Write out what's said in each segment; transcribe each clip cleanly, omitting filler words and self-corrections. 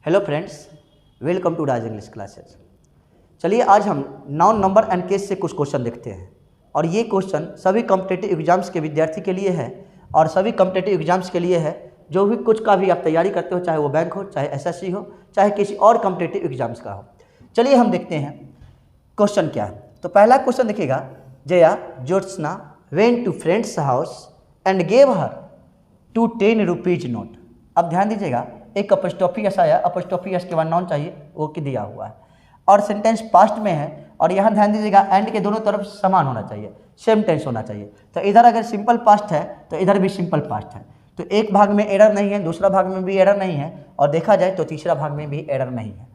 Hello friends, welcome to Raj English classes. चलिए आज हम नाउन, नंबर एंड केस से कुछ क्वेश्चन देखते हैं। और ये क्वेश्चन सभी कॉम्पिटिटिव एग्जाम्स के विद्यार्थी के लिए है और सभी कॉम्पिटिटिव एग्जाम्स के लिए है जो भी कुछ का भी आप तैयारी करते हो, चाहे वो बैंक हो, चाहे एसएससी हो, चाहे किसी और कॉम्पिटिटिव एग्जाम्स का हो। चलिए हम देखते हैं क्वेश्चन क्या है। तो पहला क्वेश्चन देखिएगा, Jaya Jyotsna went to friend's house and gave her 10 rupees note. अब ध्यान दीजिएगा, एक अपॉस्ट्रोफी एस आया, अपॉस्ट्रोफी एस के बाद नाउन चाहिए, वो कि दिया हुआ है और सेंटेंस पास्ट में है। और यहाँ ध्यान दीजिएगा, एंड के दोनों तरफ समान होना चाहिए, सेम टेंस होना चाहिए। तो इधर अगर सिंपल पास्ट है तो इधर भी सिंपल पास्ट है। तो एक भाग में एरर नहीं है, दूसरा भाग में भी एरर नहीं है, और देखा जाए तो तीसरा भाग में भी एरर नहीं है।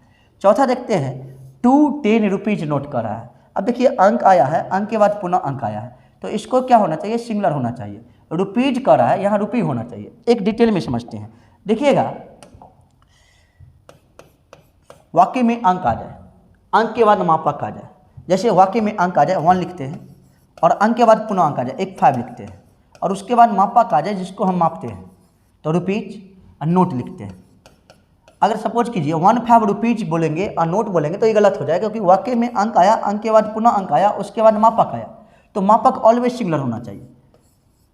चौथा देखते हैं, 10 रुपीज नोट कर रहा है। अब देखिए अंक आया है, अंक के बाद पुनः अंक आया है, तो इसको क्या होना चाहिए, सिंगुलर होना चाहिए। रुपीज कर रहा है, यहाँ रुपी होना चाहिए। एक डिटेल में समझते हैं, देखिएगा वाक्य में अंक आ जाए, अंक के बाद मापक आ जाए। जैसे वाक्य में अंक आ जाए 1 लिखते हैं, और अंक के बाद पुनः अंक आ जाए 1 5 लिखते हैं, और उसके बाद मापक आ जाए जिसको हम मापते हैं, तो रुपीज और नोट लिखते हैं। अगर सपोज कीजिए 15 रुपीज बोलेंगे और नोट बोलेंगे तो ये गलत हो जाएगा, क्योंकि वाक्य में अंक आया, अंक के बाद पुनः अंक आया, उसके बाद मापक आया, तो मापक ऑलवेज सिंगुलर होना चाहिए।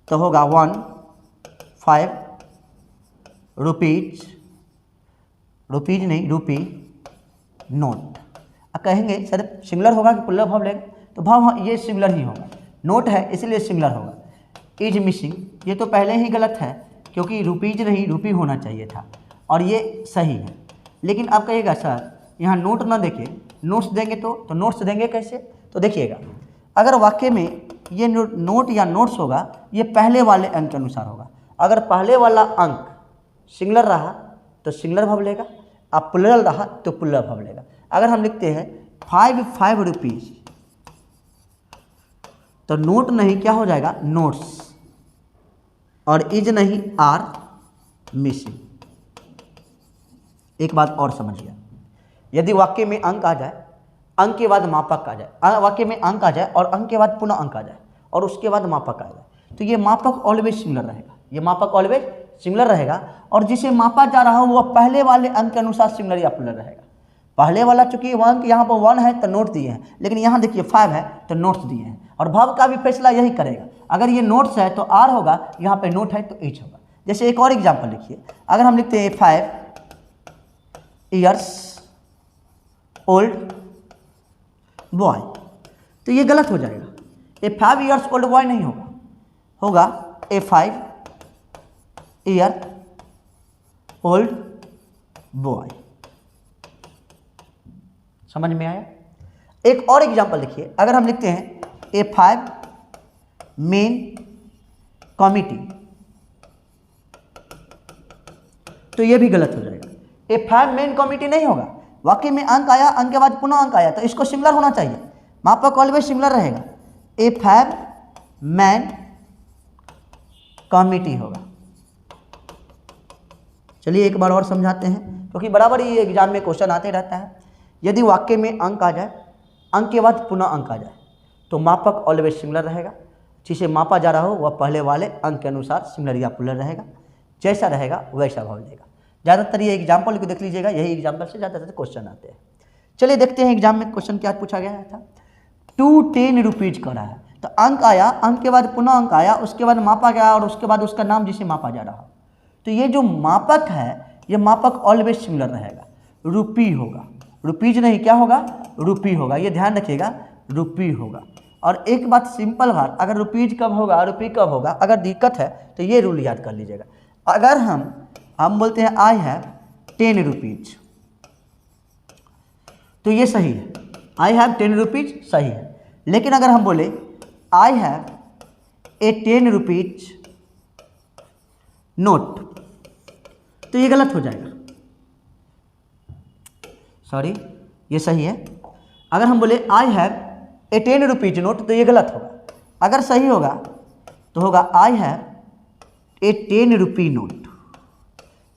तो होगा 15 रुपीज, रुपीज नहीं रुपी नोट। अब कहेंगे सर सिंगुलर होगा कि प्लुरल भाव लेगा, तो भाव ये सिंगुलर ही होगा, नोट है इसलिए सिंगुलर होगा। इज मिसिंग, ये तो पहले ही गलत है क्योंकि रुपीज नहीं रुपी होना चाहिए था, और ये सही है। लेकिन आप कहिएगा सर यहाँ नोट ना देके नोट्स देंगे तो नोट्स देंगे कैसे? तो देखिएगा, अगर वाक्य में ये नोट या नोट्स होगा, ये पहले वाले अंक के अनुसार होगा। अगर पहले वाला अंक सिंगुलर रहा तो सिंगुलर भाव लेगा, अब प्लुरल रहा तो प्लुरल भाव लेगा। अगर हम लिखते हैं 5 रुपीज, तो नोट नहीं क्या हो जाएगा, नोट्स, और इज नहीं आर मिसिंग। एक बात और समझिए, यदि वाक्य में अंक आ जाए, अंक के बाद मापक आ जाए, वाक्य में अंक आ जाए और अंक के बाद पुनः अंक आ जाए और उसके बाद मापक आ जाए, तो ये मापक ऑलवेज सिंगुलर रहेगा, ये मापक ऑलवेज सिंगुलर रहेगा। और जिसे मापा जा रहा हो वह पहले वाले अंक के अनुसार सिंगुलर या प्लुरल रहेगा। पहले वाला चूंकि अंक यहाँ पर 1 है तो नोट दिए हैं, लेकिन यहाँ देखिए 5 है तो नोट्स दिए हैं, और भाव का भी फैसला यही करेगा। अगर ये नोट्स है तो आर होगा, यहाँ पे नोट है तो एच होगा। जैसे एक और एग्जाम्पल लिखिए, अगर हम लिखते हैं 5 years old बॉय, तो ये गलत हो जाएगा। ए 5 years old बॉय नहीं होगा, होगा ए 5 year old बॉय। समझ में आया? एक और एग्जांपल लिखिए, अगर हम लिखते हैं ए 5 मेन कमिटी, तो ये भी गलत हो जाएगा। ए 5 मेन कमिटी नहीं होगा, वाक्य में अंक आया, अंक के बाद पुनः अंक आया, तो इसको सिंगुलर होना चाहिए, मापक ऑलवेज सिंगुलर रहेगा। ए 5 मैन कमिटी होगा। चलिए एक बार और समझाते हैं, क्योंकि बराबर ये एग्जाम में क्वेश्चन आते रहता है। यदि वाक्य में अंक आ जाए, अंक के बाद पुनः अंक आ जाए, तो मापक ऑलवेज सिंगुलर रहेगा। जिसे मापा जा रहा हो वह पहले वाले अंक के अनुसार सिंगुलर या प्लुरल रहेगा, जैसा रहेगा वैसा भाव लेगा। ज़्यादातर ये एग्जाम्पल को देख लीजिएगा, यही एग्जाम्पल से ज़्यादातर क्वेश्चन आते हैं। चलिए देखते हैं एग्जाम में क्वेश्चन क्या पूछा गया था। 10 रुपीज का रहा है, तो अंक आया, अंक के बाद पुनः अंक आया, उसके बाद मापा गया और उसके बाद उसका नाम जिसे मापा जा रहा हो, तो ये जो मापक है ये मापक ऑलवेज सिंगुलर रहेगा, रुपी होगा, रुपीज नहीं क्या होगा, रुपी होगा। ये ध्यान रखिएगा, रुपी होगा। और एक बात सिंपल बात, अगर रुपीज कब होगा, रुपी कब होगा, अगर दिक्कत है तो ये रूल याद कर लीजिएगा। अगर हम बोलते हैं आई हैव 10 रुपीज, तो ये सही है, आई हैव 10 रुपीज सही है। लेकिन अगर हम बोले I have a 10 rupees note, तो ये गलत हो जाएगा, सॉरी ये सही है। अगर हम बोले I have a 10 rupees note, तो ये गलत होगा। अगर सही होगा तो होगा I have a 10 rupee note.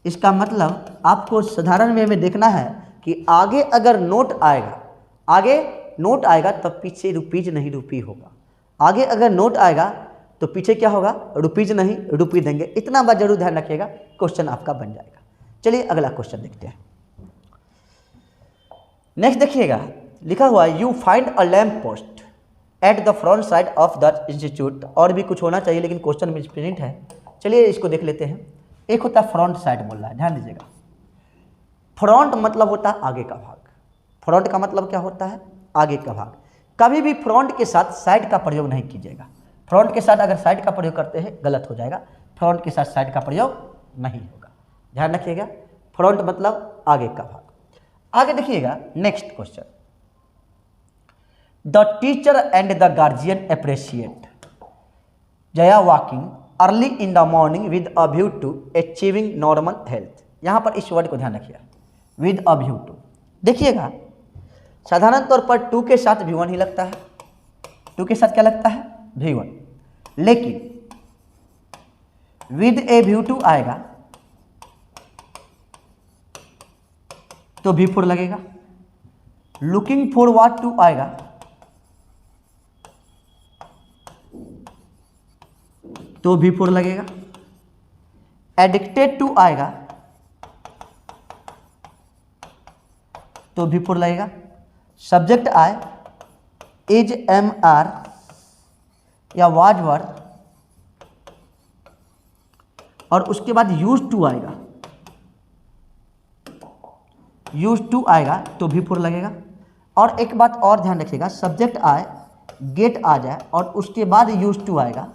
इसका मतलब आपको साधारण वे में देखना है कि आगे अगर नोट आएगा, आगे नोट आएगा तब पीछे रुपीज नहीं रुपी होगा। आगे अगर नोट आएगा तो पीछे क्या होगा, रुपीज नहीं रुपी देंगे। इतना बात जरूर ध्यान रखिएगा, क्वेश्चन आपका बन जाएगा। चलिए अगला क्वेश्चन देखते हैं। नेक्स्ट देखिएगा, लिखा हुआ है you find a lamp post at the front side of the institute. और भी कुछ होना चाहिए लेकिन क्वेश्चन में प्रिंट है, चलिए इसको देख लेते हैं। एक होता है फ्रंट साइड बोल रहा है, ध्यान दीजिएगा। फ्रंट मतलब होता है आगे का भाग। फ्रंट का मतलब क्या होता है? आगे का भाग। कभी भी फ्रंट के साथ साइड का प्रयोग नहीं कीजिएगा। फ्रंट के साथ अगर साइड का प्रयोग करते हैं गलत हो जाएगा। फ्रंट के साथ साइड का प्रयोग नहीं होगा, ध्यान रखिएगा। फ्रंट मतलब आगे का भाग। आगे देखिएगा next question, the teacher and the guardian appreciate Jaya walking early in the morning with a view to achieving normal health. यहाँ पर इस वर्ड को ध्यान रखिएगा, विद अ व्यू टू। देखिएगा साधारण तौर पर टू के साथ V1 ही लगता है। टू के साथ क्या लगता है? V1। लेकिन विद ए व्यू टू आएगा तो V4 लगेगा। लुकिंग फॉरवर्ड टू आएगा तो V4 लगेगा। एडिक्टेड टू आएगा तो V4 लगेगा। सब्जेक्ट आए इज एम आर या वाज वर और उसके बाद यूज टू आएगा, यूज टू आएगा तो V4 लगेगा। और एक बात और ध्यान रखिएगा, सब्जेक्ट आए गेट आ जाए और उसके बाद यूज टू आएगा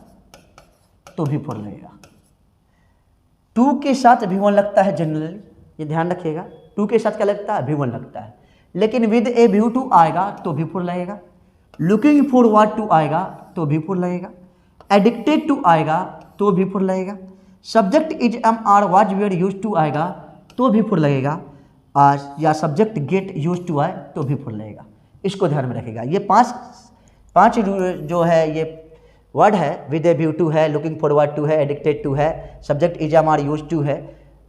तो V4 लगेगा। टू के साथ V1 लगता है जनरली, ये ध्यान रखिएगा। टू के साथ क्या लगता है? V1 लगता है। लेकिन विद ए व्यू टू आएगा तो V4 लगेगा। लुकिंग फॉरवर्ड टू आएगा तो V4 लगेगा। एडिक्टेड टू आएगा तो V4 लगेगा। Subject is am are was were use to आएगा तो V4 लगेगा। या सब्जेक्ट गेट यूज टू आए तो V4 लगेगा। इसको ध्यान में रखिएगा। ये पांच जो है ये वर्ड है, विद ए व्यू टू है, लुकिंग फॉरवर्ड टू है, एडिक्टेड टू है, subject is am are use to है,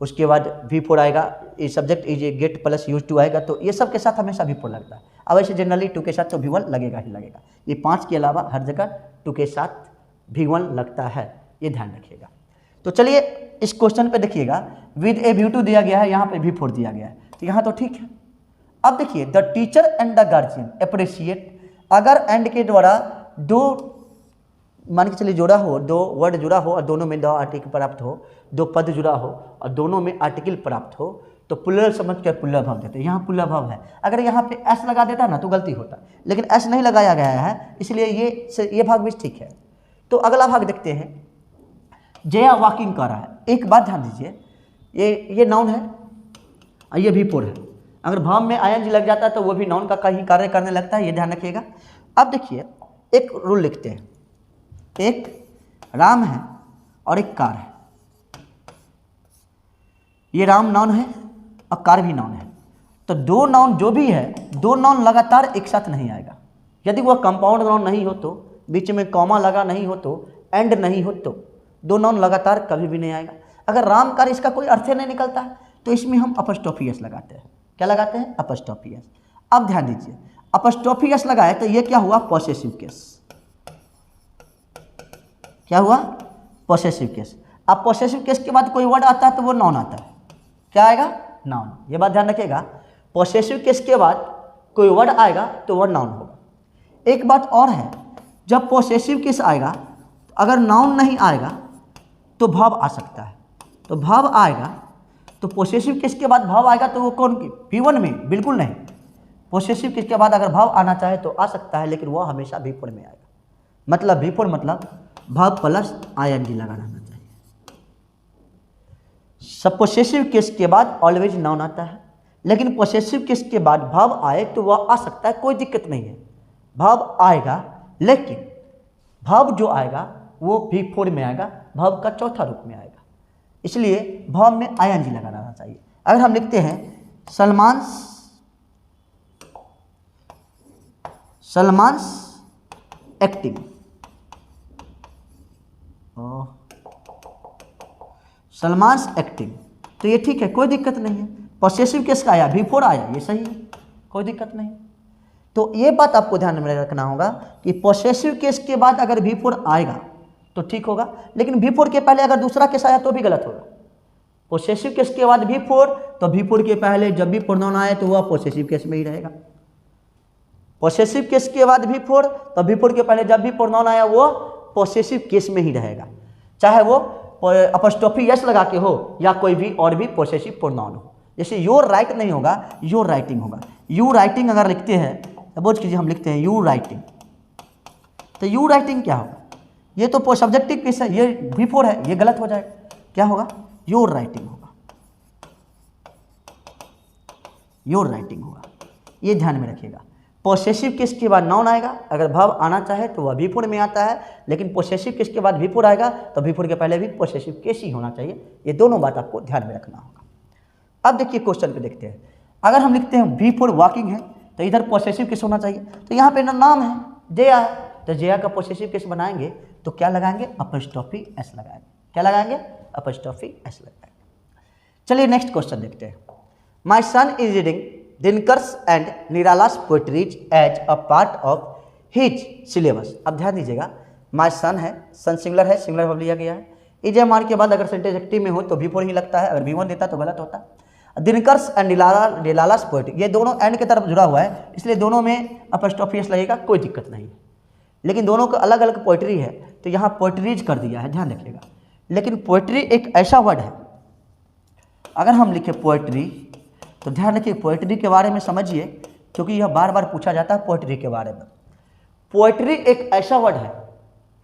उसके बाद V4 आएगा, subject is get plus use to आएगा, तो ये सब के साथ हमेशा V4 लगता है। अब ऐसे जनरली टू के साथ तो V1 लगेगा ही लगेगा। ये पांच के अलावा हर जगह टू के साथ V1 लगता है, ये ध्यान रखिएगा। तो चलिए इस क्वेश्चन पे देखिएगा, विद ए व्यू टू दिया गया है, यहाँ पे V4 दिया गया है, तो यहाँ तो ठीक है। अब देखिए the teacher and the guardian appreciate, अगर एंड के द्वारा दो मान के चलिए जुड़ा हो, दो वर्ड जुड़ा हो और दोनों में दो आर्टिकल प्राप्त हो, दो पद जुड़ा हो और दोनों में आर्टिकल प्राप्त हो, तो प्लुरल समझ कर प्लुरल भाव देते हैं। यहाँ प्लुरल भाव है, अगर यहाँ पे एस लगा देता ना तो गलती होता, लेकिन एस नहीं लगाया गया है, इसलिए ये भाग भी ठीक है। तो अगला भाग देखते हैं, जया वॉकिंग कर रहा है। एक बात ध्यान दीजिए, ये नाउन है और ये V4 है। अगर भाव में ING लग जाता है तो वो भी नाउन का कहीं कार्य करने लगता है, ये ध्यान रखिएगा। अब देखिए एक रूल लिखते हैं, एक राम है और एक कार है। ये राम नाउन है और कार भी नाउन है, तो दो नाउन जो भी है, दो नाउन लगातार एक साथ नहीं आएगा। यदि वह कंपाउंड नाउन नहीं हो तो, बीच में कॉमा लगा नहीं हो तो, एंड नहीं हो तो, दो नाउन लगातार कभी भी नहीं आएगा। अगर राम कार इसका कोई अर्थ नहीं निकलता है तो इसमें हम अपस्ट्रोफी एस लगाते हैं। क्या लगाते हैं? अपस्ट्रोफी एस। अब ध्यान दीजिए, अपस्ट्रोफी एस लगाए तो ये क्या हुआ? Possessive case. क्या हुआ? Possessive case. अब पॉसेसिव केस के बाद कोई वर्ड आता है तो वो नाउन आता है। क्या आएगा? नाउन। ये बात ध्यान रखिएगा, पॉसेसिव केस के बाद कोई वर्ड आएगा तो वह नाउन होगा। एक बात और है, जब पॉसेसिव केस आएगा, अगर नाउन नहीं आएगा तो भाव आ सकता है। तो भाव आएगा तो पॉसेसिव केस के बाद भाव आएगा तो वो कौन की? V1 में? बिल्कुल नहीं। पॉसेसिव केस के बाद अगर भाव आना चाहे तो आ सकता है, लेकिन वह हमेशा V4 में आएगा। मतलब V4 मतलब भाव प्लस ING लगा रहना चाहिए। सब पॉसेसिव केस के बाद ऑलवेज नाउन आता है, लेकिन पॉसेसिव केस के बाद भाव आए तो वह आ सकता है, कोई दिक्कत नहीं है। भाव आएगा, लेकिन भाव जो आएगा वो V4 में आएगा, भाव का चौथा रूप में आएगा, इसलिए भाव में ING लगा रहना चाहिए। अगर हम लिखते हैं सलमान्स एक्टिंग, सलमान्स एक्टिंग, तो ये ठीक है, कोई दिक्कत नहीं है। पॉसेसिव केस का आया, V4 आया, ये सही है, कोई दिक्कत नहीं। तो ये बात आपको ध्यान में रखना होगा कि पॉसेसिव केस के बाद अगर V4 आएगा तो ठीक होगा, लेकिन V4 के पहले अगर दूसरा केस आया तो भी गलत होगा। पॉसेसिव केस के बाद V4, तो V4 के पहले जब भी प्रोनाउन आए तो वह पॉसेसिव केस में ही रहेगा। पॉसेसिव केस के बाद भी फोर, तो भी फोर के पहले जब भी प्रोनाउन आया वो पॉसेसिव केस में ही रहेगा, चाहे वो अपॉस्ट्रोफी एस लगा के हो या कोई भी और भी पॉसेसिव प्रोनाउन हो। जैसे योर राइट नहीं होगा, योर राइटिंग होगा। यू राइटिंग अगर लिखते हैं, सपोज कीजिए हम लिखते हैं यू राइटिंग, तो यू राइटिंग क्या होगा? ये तो सब्जेक्टिव केस है, ये भी फोर है, ये गलत हो जाएगा। क्या होगा? योर राइटिंग होगा, योर राइटिंग होगा। ये ध्यान में रखिएगा। पॉसेसिव केस के बाद नाउन आएगा, अगर वर्ब आना चाहे तो वह भी फोर में आता है, लेकिन पॉसेसिव केस के बाद भी फोर आएगा तो भी फोर के पहले भी पॉसेसिव केस ही होना चाहिए। ये दोनों बात आपको ध्यान में रखना होगा। अब देखिए क्वेश्चन पे देखते हैं। अगर हम लिखते हैं भी फोर वॉकिंग है तो इधर पॉसेसिव केस होना चाहिए, तो यहाँ पे ना नाम है जया है, तो जया का पॉसेसिव केस बनाएंगे तो क्या लगाएंगे? अपॉस्ट्रोफी एस लगाएंगे। क्या लगाएंगे? अपॉस्ट्रोफी एस लगाएंगे। चलिए नेक्स्ट क्वेश्चन देखते हैं। My son is reading Dinkar's and Nirala's poetries as a part of his syllabus. अब ध्यान दीजिएगा, माई सन है, सन सिंगुलर है, सिंगुलर वर्ब लिया गया है। इज ए मान के बाद अगर सेंटेंस एक्टिव में हो तो भी फोर ही लगता है, अगर भी वन देता तो गलत होता। दिनकर्स एंड निरालास पोएट्री, ये दोनों एंड की तरफ जुड़ा हुआ है, इसलिए दोनों में अपॉस्ट्रोफी एस लगेगा, कोई दिक्कत नहीं है। लेकिन दोनों का अलग अलग पोएट्री है तो यहाँ पोएट्रीज कर दिया है, ध्यान रखिएगा। लेकिन पोएट्री एक ऐसा वर्ड है, अगर हम लिखे पोएट्री तो ध्यान रखिए पोएट्री के बारे में समझिए, क्योंकि यह बार बार पूछा जाता है पोएट्री के बारे में। पोएट्री एक ऐसा वर्ड है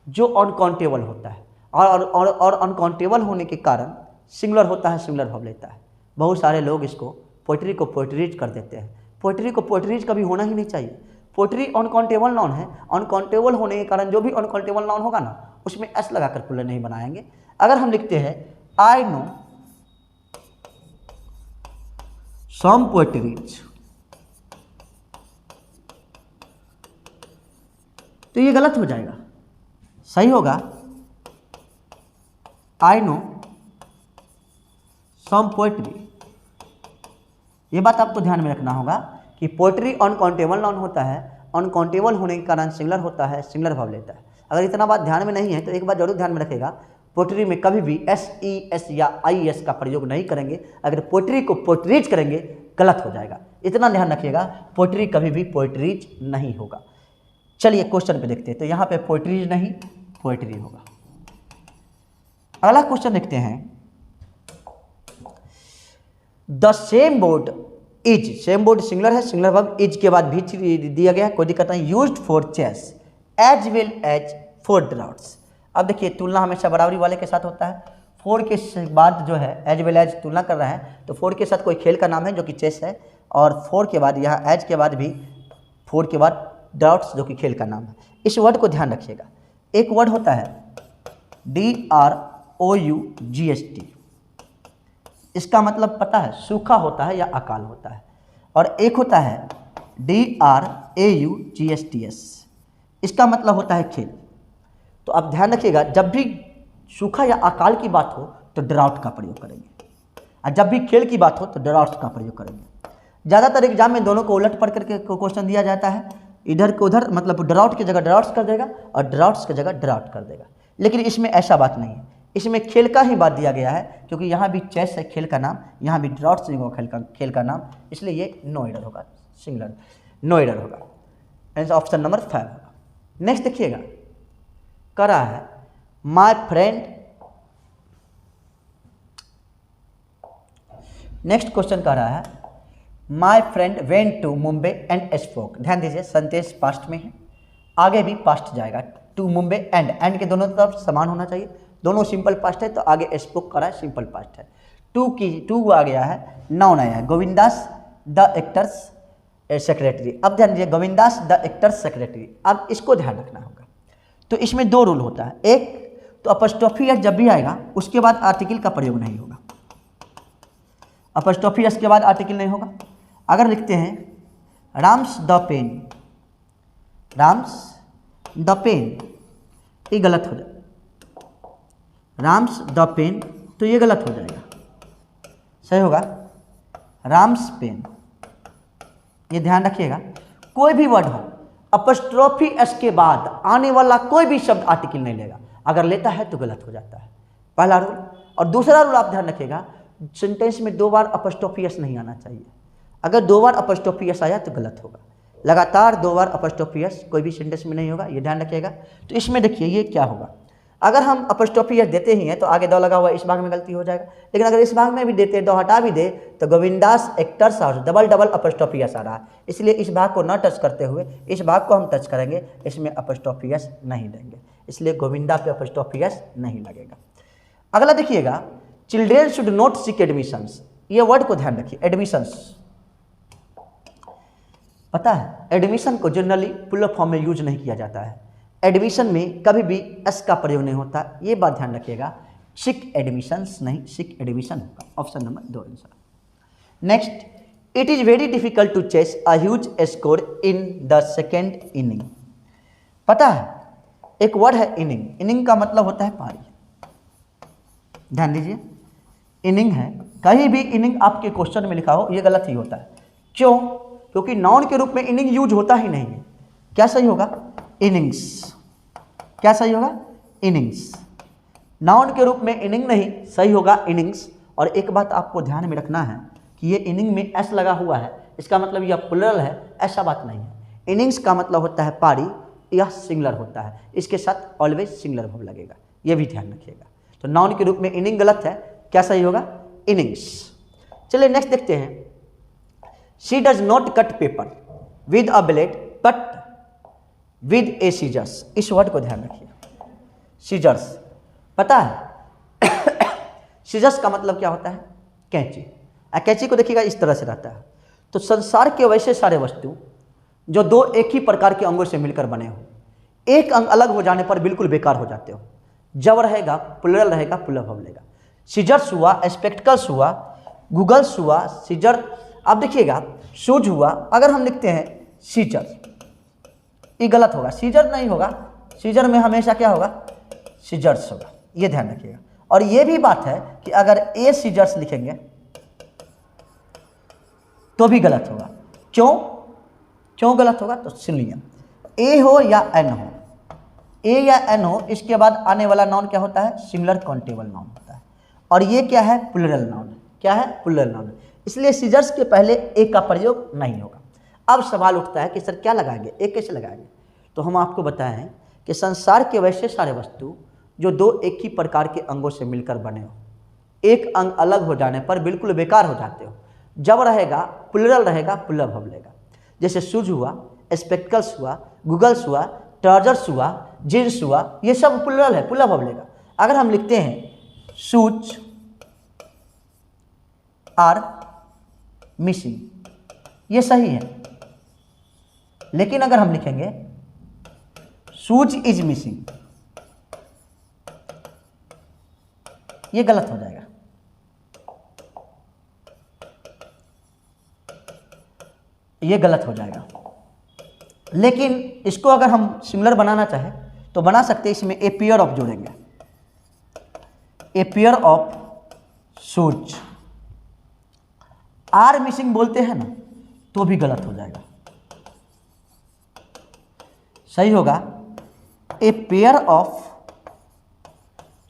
जो अनकाउंटेबल होता है, और अनकाउंटेबल होने के कारण सिंगुलर होता है, सिंगुलर वर्ब लेता है। बहुत सारे लोग इसको पोएट्री को पोएट्रीज कर देते हैं। पोएट्री को पोएट्रीज कभी होना ही नहीं चाहिए। पोएट्री अनकाउंटेबल नाउन है, अनकाउंटेबल होने के कारण जो भी अनकाउंटेबल नाउन होगा ना उसमें एस लगाकर प्लूरल नहीं बनाएंगे। अगर हम लिखते हैं आई नो सम पोएट्रीज, तो ये गलत हो जाएगा, सही होगा आई नो सम पोएट्री। ये बात आपको ध्यान में रखना होगा कि पोएट्री अनकाउंटेबल नाउन होता है, अनकाउंटेबल होने के कारण सिंगुलर होता है, सिंगुलर वर्ब लेता है। अगर इतना बात ध्यान में नहीं है तो एक बात जरूर ध्यान में रखेगा, पोएट्री में कभी भी एस या IES का प्रयोग नहीं करेंगे। अगर पोएट्री को पोएट्रीज करेंगे गलत हो जाएगा, इतना ध्यान रखिएगा। पोएट्री कभी भी पोएट्रीज नहीं होगा। चलिए क्वेश्चन पे देखते हैं, तो यहाँ पे पोएट्रीज नहीं पोएट्री होगा। अगला क्वेश्चन देखते हैं। The same board is, same board singular है, सिंगुलर वर्ब इज के बाद भी दिया गया है, कोई दिक्कत नहीं। Used for chase as well as for drafts. अब देखिए तुलना हमेशा बराबरी वाले के साथ होता है। फोर के बाद जो है एज वेल एज तुलना कर रहा है, तो फोर के साथ कोई खेल का नाम है जो कि चेस है, और फोर के बाद यहाँ एज के बाद भी फोर के बाद ड्राफ्ट्स जो कि खेल का नाम है। इस वर्ड को ध्यान रखिएगा। एक वर्ड होता है DROUGST, इसका मतलब पता है सूखा होता है या अकाल होता है, और एक होता है DRAUGSTS, इसका मतलब होता है खेल। तो आप ध्यान रखिएगा, जब भी सूखा या अकाल की बात हो तो ड्राउट का प्रयोग करेंगे, और जब भी खेल की बात हो तो ड्राउट्स का प्रयोग करेंगे। ज़्यादातर एग्जाम में दोनों को उलट पढ़ करके क्वेश्चन दिया जाता है, इधर को उधर, मतलब ड्राउट की जगह ड्राउट्स कर देगा और ड्राउट्स की जगह ड्राउट कर देगा। लेकिन इसमें ऐसा बात नहीं है, इसमें खेल का ही बात दिया गया है, क्योंकि यहाँ भी चेस है खेल का नाम, यहाँ भी ड्राउट्स है खेल का नाम, इसलिए ये नो एरर होगा, सिंगुलर नो एरर होगा। आंसर ऑप्शन नंबर 5 होगा। नेक्स्ट देखिएगा, कह रहा है माय फ्रेंड, नेक्स्ट क्वेश्चन कह रहा है my friend went to Mumbai and spoke. ध्यान दीजिए सेंटेंस पास्ट में है, आगे भी पास्ट जाएगा। टू मुंबई एंड के दोनों तरफ समान होना चाहिए, दोनों सिंपल पास्ट है तो आगे स्पोक करा है, सिंपल पास्ट है। टू आ गया है, नाउन आया है गोविंदास द एक्टर्स सेक्रेटरी। अब ध्यान दीजिए गोविंदास द एक्टर्स सेक्रेटरी, अब इसको ध्यान रखना होगा। तो इसमें दो रूल होता है, एक तो अपॉस्ट्रोफी एस जब भी आएगा उसके बाद आर्टिकल का प्रयोग नहीं होगा, अपॉस्ट्रोफी एस के बाद आर्टिकल नहीं होगा। अगर लिखते हैं Ram's the pen, Ram's the pen, ये गलत हो जाएगा, राम्स द पेन तो ये गलत हो जाएगा, सही होगा राम्स पेन। ये ध्यान रखिएगा, कोई भी वर्ड हो अपॉस्ट्रोफी एस के बाद आने वाला कोई भी शब्द आर्टिकल नहीं लेगा, अगर लेता है तो गलत हो जाता है, पहला रूल। और दूसरा रूल आप ध्यान रखिएगा, सेंटेंस में 2 बार अपॉस्ट्रोफी एस नहीं आना चाहिए, अगर 2 बार अपॉस्ट्रोफी एस आया तो गलत होगा। लगातार 2 बार अपॉस्ट्रोफी एस कोई भी सेंटेंस में नहीं होगा, ये ध्यान रखिएगा। तो इसमें देखिए ये क्या होगा, अगर हम अपॉस्ट्रोफी एस देते ही हैं तो आगे द लगा हुआ इस भाग में गलती हो जाएगा, लेकिन अगर इस भाग में भी देते द हटा भी दे तो Govinda's actors house double apostrophe S आ रहा है, इसलिए इस भाग को न टच करते हुए इस भाग को हम टच करेंगे, इसमें अपॉस्ट्रोफी एस नहीं देंगे, इसलिए गोविंदा पे अपॉस्ट्रोफी एस नहीं लगेगा। अगला देखिएगा, children should not seek admissions, ये वर्ड को ध्यान रखिए, एडमिशंस। पता है एडमिशन को जनरली प्लूरल फॉर्म में यूज नहीं किया जाता है, एडमिशन में कभी भी एस का प्रयोग नहीं होता, ये बात ध्यान रखिएगा। सिक एडमिशंस नहीं, सिक एडमिशन होगा, option number 2 answer. Next, it is very difficult to chase a huge score in the second inning. पता है एक वर्ड है इनिंग, इनिंग का मतलब होता है पारी, ध्यान दीजिए इनिंग है, कहीं भी इनिंग आपके क्वेश्चन में लिखा हो ये गलत ही होता है। क्यों? क्योंकि नाउन के रूप में इनिंग यूज होता ही नहीं है। क्या सही होगा? इनिंग्स। क्या सही होगा? इनिंग्स। नाउन के रूप में इनिंग नहीं, सही होगा इनिंग्स। और एक बात आपको ध्यान में रखना है कि ये इनिंग में एस लगा हुआ है, इसका मतलब यह प्लूरल है, ऐसा बात नहीं है। इनिंग्स का मतलब होता है पारी, यह सिंगुलर होता है, इसके साथ ऑलवेज सिंगुलर वर्ब लगेगा, ये भी ध्यान रखिएगा। तो नाउन के रूप में इनिंग गलत है, क्या सही होगा? इनिंग्स। चलिए नेक्स्ट देखते हैं, she does not cut paper with a blade but with a scissors. इस वर्ड को ध्यान रखिए, सीजर्स। पता है सीजर्स का मतलब क्या होता है? कैंची। कैंची को देखिएगा इस तरह से रहता है। तो संसार के वैसे सारे वस्तु जो दो एक ही प्रकार के अंगों से मिलकर बने हो, एक अंग अलग हो जाने पर बिल्कुल बेकार हो जाते हो। जब रहेगा प्लूरल रहेगा, प्लूरल वर्ब लेगा। सीजर्स हुआ, स्पेक्टिकल्स हुआ, गूगल्स हुआ, सीजर। अब देखिएगा शूज हुआ, अगर हम लिखते हैं सीजर, ये गलत होगा, सीजर नहीं होगा, सीजर में हमेशा क्या होगा? सीजर्स होगा, ये ध्यान रखिएगा। और ये भी बात है कि अगर ए सीजर्स लिखेंगे तो भी गलत होगा। क्यों? क्यों गलत होगा? तो सुनिए, ए हो या एन हो, ए या एन हो, इसके बाद आने वाला नाउन क्या होता है? सिंगुलर काउंटेबल नाउन होता है। और ये क्या है? Plural noun. क्या है? Plural noun. इसलिए सीजर्स के पहले ए का प्रयोग नहीं होगा। अब सवाल उठता है कि सर क्या लगाएंगे, ए कैसे लगाएंगे? तो हम आपको बताएं कि संसार के वैसे सारे वस्तु जो दो एक ही प्रकार के अंगों से मिलकर बने हो, एक अंग अलग हो जाने पर बिल्कुल बेकार हो जाते हो। जब रहेगा प्लूरल रहेगा, प्लूरल वर्ब लेगा। जैसे शूज हुआ, स्पेक्टिकल्स हुआ, गूगल्स हुआ, ट्राउजर्स हुआ, जींस हुआ, ये सब प्लूरल है, प्लूरल वर्ब लेगा। अगर हम लिखते हैं शूज आर मिसिंग, ये सही है। लेकिन अगर हम लिखेंगे शूज इज मिसिंग, ये गलत हो जाएगा। ये गलत हो जाएगा। लेकिन इसको अगर हम सिंगुलर बनाना चाहें तो बना सकते हैं, इसमें ए पेयर ऑफ जोड़ेंगे, a pair of shoes. Are missing बोलते हैं ना, तो भी गलत हो जाएगा। सही होगा a pair of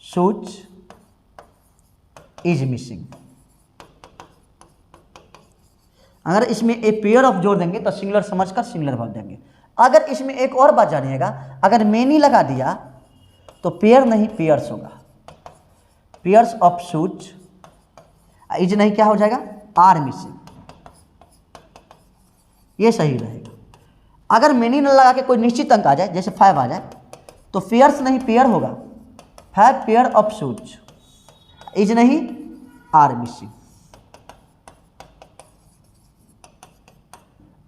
shoes is missing. अगर इसमें ए पेयर ऑफ जोड़ देंगे तो सिंगुलर समझकर सिंगुलर वर्ब देंगे। अगर इसमें एक और बात जानिएगा, अगर मेनी लगा दिया तो पेयर नहीं पेयर्स होगा। पेयर्स ऑफ शूज इज नहीं, क्या हो जाएगा? आर मिसिंग, ये सही रहेगा। अगर मेनी न लगा के कोई निश्चित अंक आ जाए, जैसे 5 आ जाए, तो पेयर्स नहीं पेयर होगा। 5 पेयर ऑफ शूज इज नहीं, आर मिसिंग।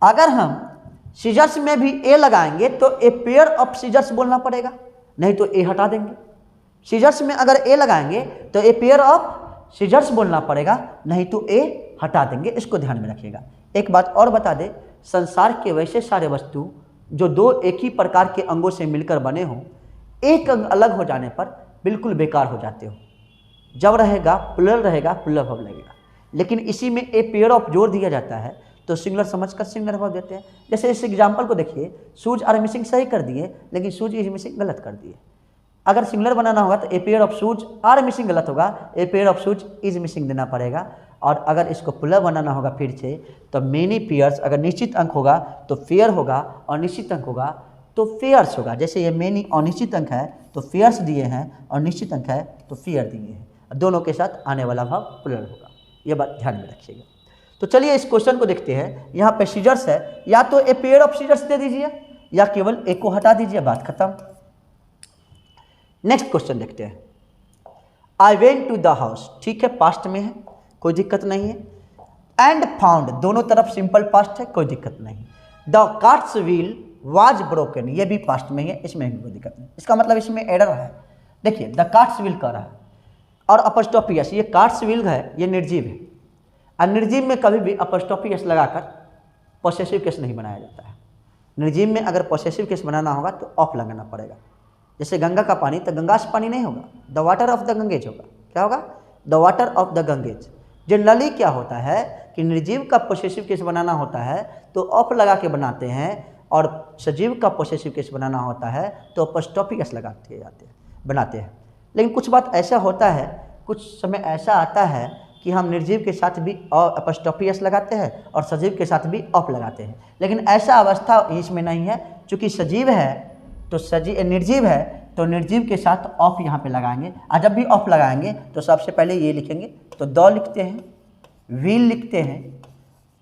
अगर हम सीजर्स में भी ए लगाएंगे तो ए पेयर ऑफ सीजर्स बोलना पड़ेगा, नहीं तो ए हटा देंगे। सीजर्स में अगर ए लगाएंगे तो ए पेयर ऑफ सीजर्स बोलना पड़ेगा, नहीं तो ए हटा देंगे। इसको ध्यान में रखिएगा। एक बात और बता दे, संसार के वैसे सारे वस्तु जो दो एक ही प्रकार के अंगों से मिलकर बने हों, एक अंग अलग हो जाने पर बिल्कुल बेकार हो जाते हो। जब रहेगा प्लूरल रहेगा, प्लूरल वर्ब लगेगा। लेकिन इसी में ए पेयर ऑफ जोड़ दिया जाता है तो सिंगुलर समझकर सिंगुलर वर्ब देते हैं। जैसे इस एग्जाम्पल को देखिए, शूज आर मिसिंग सही कर दिए, लेकिन शूज इज मिसिंग गलत कर दिए। अगर सिंगुलर बनाना होगा तो a pair of shoes are missing गलत होगा, a pair of shoes is missing देना पड़ेगा। और अगर इसको प्लुरल बनाना होगा फिर से तो मेनी पेयर्स, अगर निश्चित अंक होगा तो फेयर होगा और निश्चित अंक होगा तो फेयर्स होगा। जैसे ये मेनी अनिश्चित अंक है तो फेयर्स दिए हैं और निश्चित अंक है तो फेयर दिए हैं, दोनों के साथ आने वाला भाव प्लुरल होगा, ये बात ध्यान में रखिएगा। तो चलिए इस क्वेश्चन को देखते हैं। यहाँ पे सीजर्स है, या तो ए पेयर ऑफ सीजर्स दे दीजिए या केवल एक को हटा दीजिए, बात खत्म। नेक्स्ट क्वेश्चन देखते हैं। I went to the house, ठीक है, पास्ट में है, कोई दिक्कत नहीं है। एंड फाउंड, दोनों तरफ सिंपल पास्ट है, कोई दिक्कत नहीं। The carts wheel was broken, ये भी पास्ट में है, इसमें भी कोई दिक्कत नहीं। इसका मतलब इसमें एरर है। देखिए द कार्ट्स व्हील कह रहा है और अपॉस्ट्रोफी एस, ये कार्ट्स व्हील है, ये निर्जीव है, और निर्जीव में कभी भी अपॉस्ट्रोफी एस लगाकर पॉसेसिव केस नहीं बनाया जाता है। निर्जीव में अगर पॉसेसिव केस बनाना होगा तो ऑफ लगाना पड़ेगा। जैसे गंगा का पानी, तो गंगास पानी नहीं होगा, the water of the Ganges होगा। क्या होगा? The water of the Ganges. Generally क्या होता है कि निर्जीव का पॉसेसिव केस बनाना होता है तो ऑफ लगा के बनाते हैं, और सजीव का पॉसेसिव केस बनाना होता है तो अपॉस्ट्रोफी एस लगाते जाते हैं, बनाते हैं। लेकिन कुछ बात ऐसा होता है, कुछ समय ऐसा आता है कि हम निर्जीव के साथ भी अपॉस्ट्रोफी एस लगाते हैं और सजीव के साथ भी ऑफ लगाते हैं, लेकिन ऐसा अवस्था इसमें नहीं है। चूँकि सजीव है तो निर्जीव है तो निर्जीव के साथ ऑफ यहाँ पे लगाएंगे, और जब भी ऑफ लगाएंगे तो सबसे पहले ये लिखेंगे, तो द लिखते हैं, व्हील लिखते हैं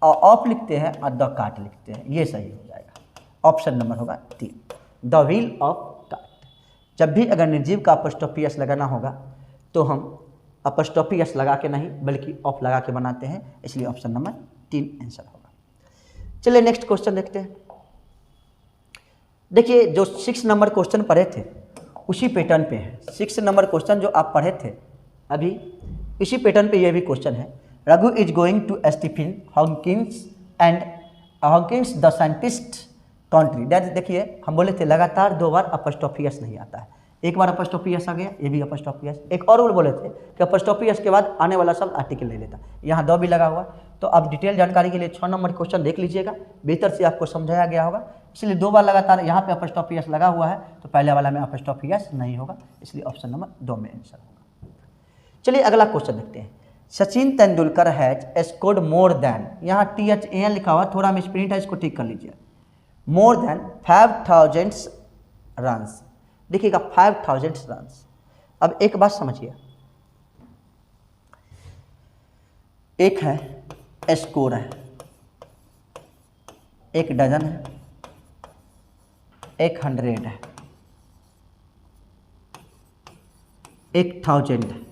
और ऑफ लिखते हैं और द कार्ट लिखते हैं, ये सही हो जाएगा। ऑप्शन नंबर होगा 3, द व्हील ऑफ कार्ट। जब भी अगर निर्जीव का अपॉस्ट्रोफी एस लगाना होगा तो हम अपॉस्ट्रोफी एस लगा के नहीं बल्कि ऑफ लगा के बनाते हैं, इसलिए ऑप्शन नंबर 3 आंसर होगा। चलिए नेक्स्ट क्वेश्चन देखते हैं। देखिए जो 6 नंबर क्वेश्चन पढ़े थे उसी पैटर्न पे है। 6 नंबर क्वेश्चन जो आप पढ़े थे अभी, इसी पैटर्न पे ये भी क्वेश्चन है। Raghu is going to Stephen Hawkins and Hawkins the scientist country. देखिए हम बोले थे लगातार 2 बार अपॉस्ट्रोफी एस नहीं आता है, एक बार अपॉस्ट्रोफी एस आ गया, ये भी अपॉस्ट्रोफी एस। एक और रूल बोले थे कि अपॉस्ट्रोफी एस के बाद आने वाला शब्द आर्टिकल ले लेता, यहाँ 2 भी लगा हुआ। तो अब डिटेल जानकारी के लिए 6 नंबर क्वेश्चन देख लीजिएगा, बेहतर से आपको समझाया गया होगा। इसलिए 2 बार लगातार यहाँ पे अपॉस्ट्रोफी एस लगा हुआ है तो पहले वाला में अपॉस्ट्रोफी एस नहीं होगा, इसलिए ऑप्शन नंबर 2 में आंसर होगा। चलिए अगला क्वेश्चन देखते हैं। Sachin Tendulkar has scored more than, यहाँ THAN लिखा हुआ, थोड़ा मिसप्रिंट है, इसको ठीक कर लीजिए। मोर देन 5000 रन्स, देखिएगा 5000 रन्स। अब एक बात समझिए, एक है स्कोर है, एक डजन है, एक 100 है, एक 1000 है,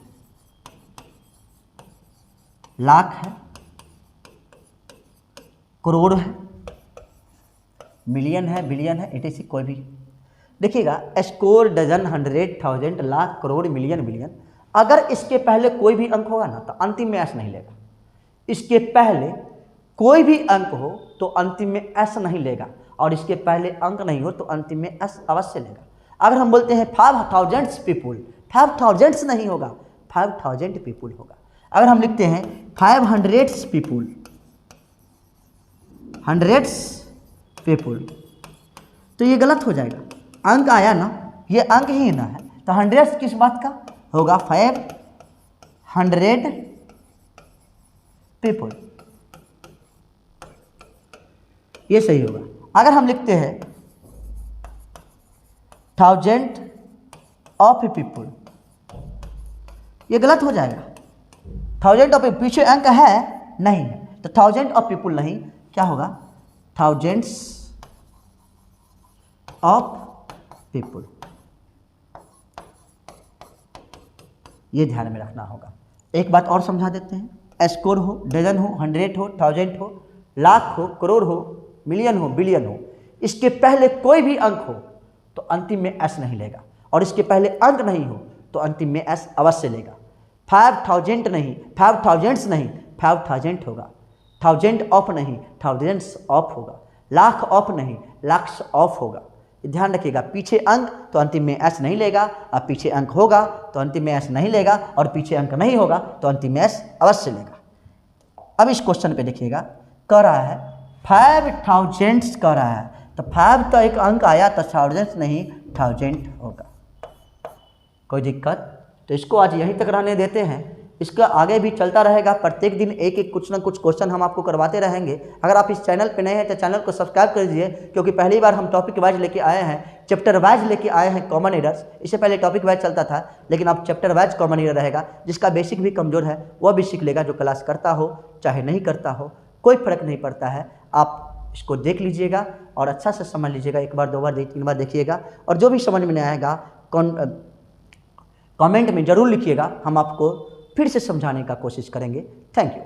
लाख है, करोड़ है, मिलियन है, बिलियन है, etc कोई भी। देखिएगा score, dozen, 100, 1000, lakh, crore, million, billion, अगर इसके पहले कोई भी अंक होगा ना तो अंतिम में एस नहीं लेगा। इसके पहले कोई भी अंक हो तो अंतिम में एस नहीं लेगा, और इसके पहले अंक नहीं हो तो अंतिम में एस अवश्य लेगा। अगर हम बोलते हैं 5000 पीपुल, 5000 नहीं होगा, 5000 पीपुल होगा। अगर हम लिखते हैं 500 पीपुल, 100 पीपुल, तो ये गलत हो जाएगा। अंक आया ना, ये अंक ही ना है, तो 100 किस बात का होगा? 500 पीपुल, ये सही होगा। अगर हम लिखते हैं 1000 ऑफ पीपुल, ये गलत हो जाएगा। 1000 ऑफ पीछे अंक है नहीं है, तो 1000 ऑफ पीपुल नहीं, क्या होगा? thousands ऑफ पीपुल, ये ध्यान में रखना होगा। एक बात और समझा देते हैं, स्कोर हो, डजन हो, 100 हो, 1000 हो, लाख हो, करोड़ हो, मिलियन हो, बिलियन हो, इसके पहले कोई भी अंक हो तो अंतिम में एस नहीं लेगा, और इसके पहले अंक नहीं हो तो अंतिम में एस अवश्य लेगा। 5000 नहीं, 5000 नहीं, 5000 होगा। 1000 ऑफ नहीं, 1000s ऑफ होगा। लाख ऑफ नहीं, लाख्स ऑफ होगा। ध्यान रखिएगा, पीछे अंक तो अंतिम में एस नहीं लेगा, और पीछे अंक होगा तो अंतिम में एस नहीं लेगा, और पीछे अंक नहीं होगा तो अंतिम में एस अवश्य लेगा। अब इस क्वेश्चन पे देखिएगा, कह रहा है 5000 कह रहा है, तो 5 तो एक अंक आया तो 1000 नहीं 1000 होगा। कोई दिक्कत? तो इसको आज यहीं तक रहने देते हैं, इसका आगे भी चलता रहेगा। प्रत्येक दिन एक एक कुछ ना कुछ क्वेश्चन हम आपको करवाते रहेंगे। अगर आप इस चैनल पे नए हैं तो चैनल को सब्सक्राइब कर दीजिए, क्योंकि पहली बार हम टॉपिक वाइज लेके आए हैं, चैप्टर वाइज लेके आए हैं कॉमन एरर्स। इससे पहले टॉपिक वाइज चलता था, लेकिन अब चैप्टर वाइज कॉमन एरर रहेगा। जिसका बेसिक भी कमजोर है वह भी सीख लेगा, जो क्लास करता हो चाहे नहीं करता हो, कोई फर्क नहीं पड़ता है। आप इसको देख लीजिएगा और अच्छा से समझ लीजिएगा। एक बार, दो बार, तीन बार देखिएगा, और जो भी समझ में नहीं आएगा कमेंट में ज़रूर लिखिएगा, हम आपको फिर से समझाने का कोशिश करेंगे। Thank you.